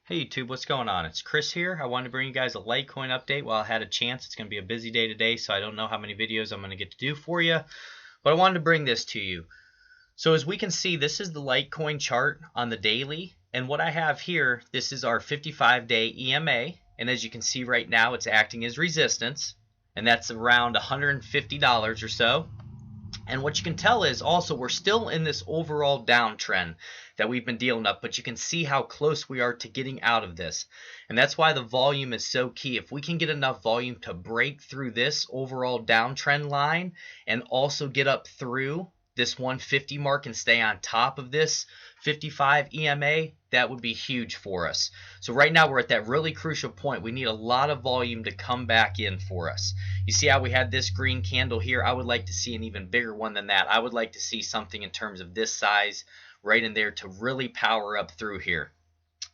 Hey YouTube, what's going on? It's Chris here. I wanted to bring you guys a Litecoin update while I had a chance. It's going to be a busy day today, so I don't know how many videos I'm going to get to do for you, but I wanted to bring this to you. So as we can see, this is the Litecoin chart on the daily, and what I have here, this is our 55-day EMA, and as you can see right now, it's acting as resistance, and that's around $150 or so. And what you can tell is also we're still in this overall downtrend that we've been dealing up, but you can see how close we are to getting out of this. And that's why the volume is so key. If we can get enough volume to break through this overall downtrend line and also get up through this 150 mark and stay on top of this 55 EMA, that would be huge for us. So right now we're at that really crucial point. We need a lot of volume to come back in for us. You see how we had this green candle here? I would like to see an even bigger one than that. I would like to see something in terms of this size right in there to really power up through here.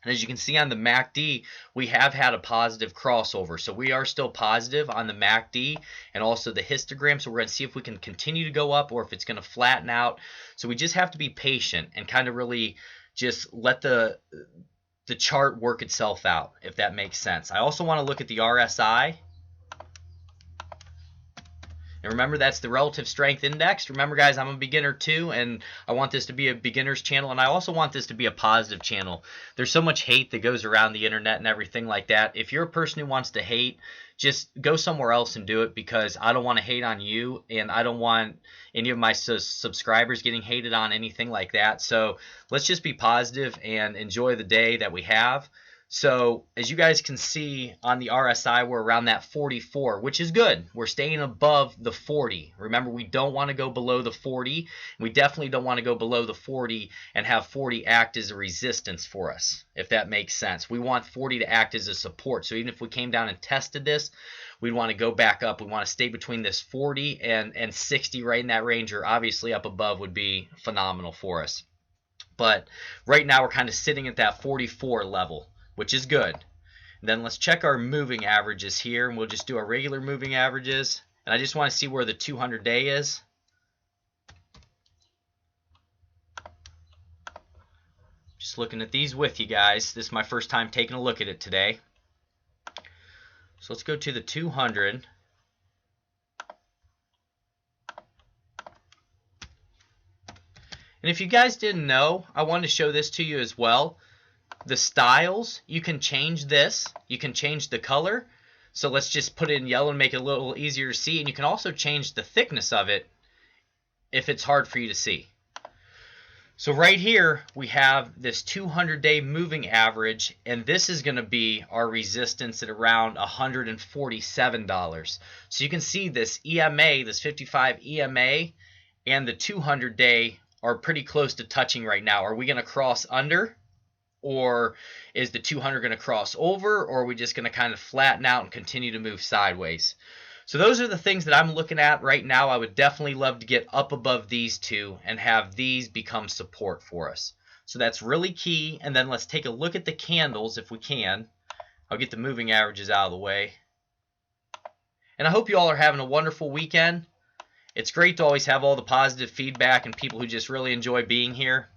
And as you can see on the MACD, we have had a positive crossover. So we are still positive on the MACD and also the histogram. So we're going to see if we can continue to go up or if it's going to flatten out. So we just have to be patient and kind of really just let the chart work itself out, if that makes sense. I also want to look at the RSI. And remember, that's the relative strength index. Remember, guys, I'm a beginner too, and I want this to be a beginner's channel, and I also want this to be a positive channel. There's so much hate that goes around the internet and everything like that. If you're a person who wants to hate, just go somewhere else and do it, because I don't want to hate on you, and I don't want any of my subscribers getting hated on, anything like that. So let's just be positive and enjoy the day that we have. So as you guys can see on the RSI, we're around that 44, which is good. We're staying above the 40. Remember, we don't want to go below the 40. We definitely don't want to go below the 40 and have 40 act as a resistance for us, if that makes sense. We want 40 to act as a support. So even if we came down and tested this, we'd want to go back up. We want to stay between this 40 and 60, right in that range, or obviously up above would be phenomenal for us. But right now we're kind of sitting at that 44 level, which is good. And then let's check our moving averages here, and we'll just do our regular moving averages. And I just want to see where the 200-day is. Just looking at these with you guys. This is my first time taking a look at it today. So let's go to the 200. And if you guys didn't know, I wanted to show this to you as well. The styles, you can change this. You can change the color. So let's just put it in yellow and make it a little easier to see. And you can also change the thickness of it if it's hard for you to see. So right here, we have this 200-day moving average, and this is going to be our resistance at around $147. So you can see this EMA, this 55 EMA, and the 200-day are pretty close to touching right now. Are we going to cross under? Or is the 200 going to cross over, or are we just going to kind of flatten out and continue to move sideways? So those are the things that I'm looking at right now. I would definitely love to get up above these two and have these become support for us. So that's really key. And then let's take a look at the candles if we can. I'll get the moving averages out of the way. And I hope you all are having a wonderful weekend. It's great to always have all the positive feedback and people who just really enjoy being here.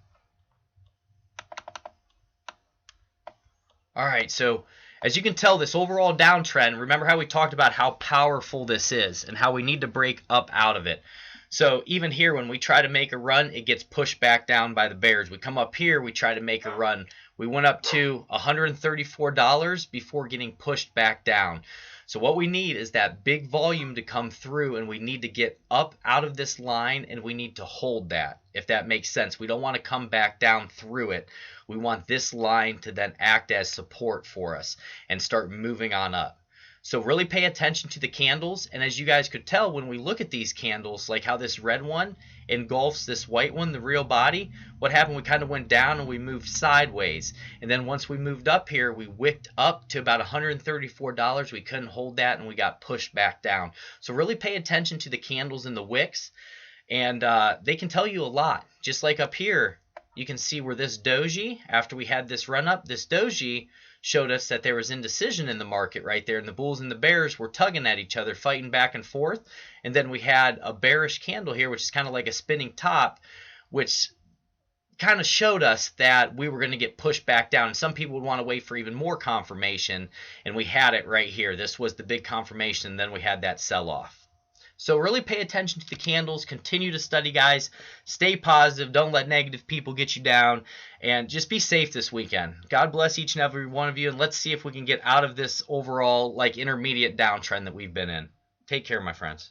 All right, so as you can tell, this overall downtrend, remember how we talked about how powerful this is and how we need to break up out of it. So even here, when we try to make a run, it gets pushed back down by the bears. We come up here, we try to make a run. We went up to $134 before getting pushed back down. So what we need is that big volume to come through, and we need to get up out of this line, and we need to hold that, if that makes sense. We don't want to come back down through it. We want this line to then act as support for us and start moving on up. So really pay attention to the candles. And as you guys could tell, when we look at these candles, like how this red one engulfs this white one, the real body, what happened? We kind of went down and we moved sideways. And then once we moved up here, we wicked up to about $134. We couldn't hold that, and we got pushed back down. So really pay attention to the candles and the wicks. And they can tell you a lot. Just like up here, you can see where this doji, after we had this run up, this doji showed us that there was indecision in the market right there, and the bulls and the bears were tugging at each other, fighting back and forth. And then we had a bearish candle here, which is kind of like a spinning top, which kind of showed us that we were going to get pushed back down. And some people would want to wait for even more confirmation, and we had it right here. This was the big confirmation, and then we had that sell-off. So really pay attention to the candles. Continue to study, guys. Stay positive. Don't let negative people get you down. And just be safe this weekend. God bless each and every one of you. And let's see if we can get out of this overall like intermediate downtrend that we've been in. Take care, my friends.